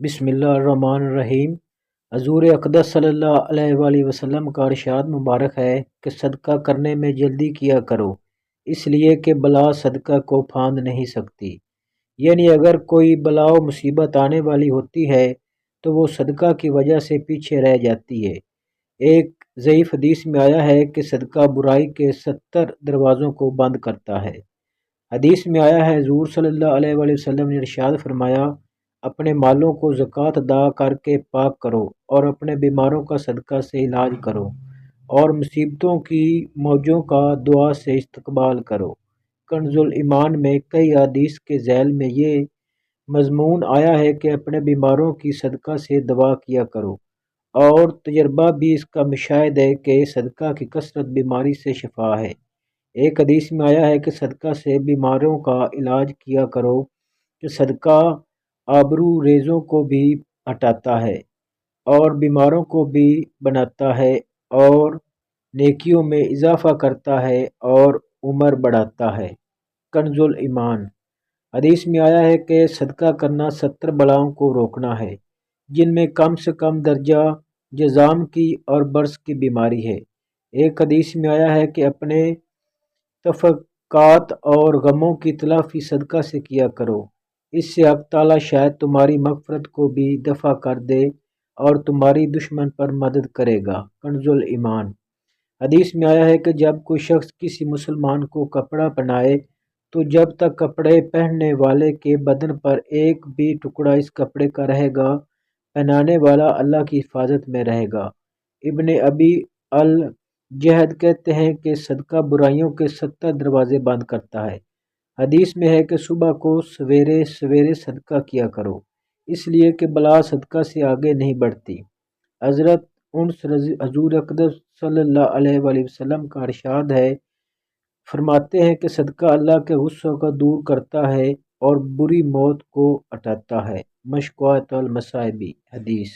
بسم اللہ الرحمن الرحیم۔ حضور اقدس صلی اللہ علیہ وآلہ وسلم کا ارشاد مبارک ہے کہ صدقہ کرنے میں جلدی کیا کرو، اس لیے کہ بلا صدقہ کو پھاند نہیں سکتی۔ یعنی اگر کوئی بلا و مصیبت آنے والی ہوتی ہے تو وہ صدقہ کی وجہ سے پیچھے رہ جاتی ہے۔ ایک ضعیف حدیث میں آیا ہے کہ صدقہ برائی کے 70 دروازوں کو بند کرتا ہے۔ حدیث میں آیا ہے حضور صلی اللہ علیہ وآلہ وسلم نے ارشاد فرمایا، اپنے مالوں کو زکوٰۃ ادا کر کے پاک کرو اور اپنے بیماروں کا صدقہ سے علاج کرو اور مصیبتوں کی موجوں کا دعا سے استقبال کرو۔ کنز ایمان میں کئی احادیث کے ذیل میں یہ مضمون آیا ہے کہ اپنے بیماروں کی صدقہ سے دوا کیا کرو، اور تجربہ بھی اس کا مشاہد ہے کہ صدقہ کی کثرت بیماری سے شفا ہے۔ ایک حدیث میں آیا ہے کہ صدقہ سے بیماروں کا علاج کیا کرو کہ صدقہ آبرو ریزوں کو بھی ہٹاتا ہے اور بیماروں کو بھی بناتا ہے اور نیکیوں میں اضافہ کرتا ہے اور عمر بڑھاتا ہے۔ کنز ایمان حدیث میں آیا ہے کہ صدقہ کرنا 70 بلاؤں کو روکنا ہے، جن میں کم سے کم درجہ جذام کی اور برص کی بیماری ہے۔ ایک حدیث میں آیا ہے کہ اپنے تفکات اور غموں کی تلافی صدقہ سے کیا کرو، اس سے حق تعالی شاید تمہاری مغفرت کو بھی دفع کر دے اور تمہاری دشمن پر مدد کرے گا۔ کنز ایمان حدیث میں آیا ہے کہ جب کوئی شخص کسی مسلمان کو کپڑا پہنائے تو جب تک کپڑے پہننے والے کے بدن پر ایک بھی ٹکڑا اس کپڑے کا رہے گا، پہنانے والا اللہ کی حفاظت میں رہے گا۔ ابن ابی الجہد کہتے ہیں کہ صدقہ برائیوں کے 70 دروازے بند کرتا ہے۔ حدیث میں ہے کہ صبح کو سویرے سویرے صدقہ کیا کرو، اس لیے کہ بلا صدقہ سے آگے نہیں بڑھتی۔ حضرت انس حضور اقدس صلی اللہ علیہ وآلہ وسلم کا ارشاد ہے، فرماتے ہیں کہ صدقہ اللہ کے غصے کو دور کرتا ہے اور بری موت کو ہٹاتا ہے۔ مشکوٰۃ المصائب حدیث۔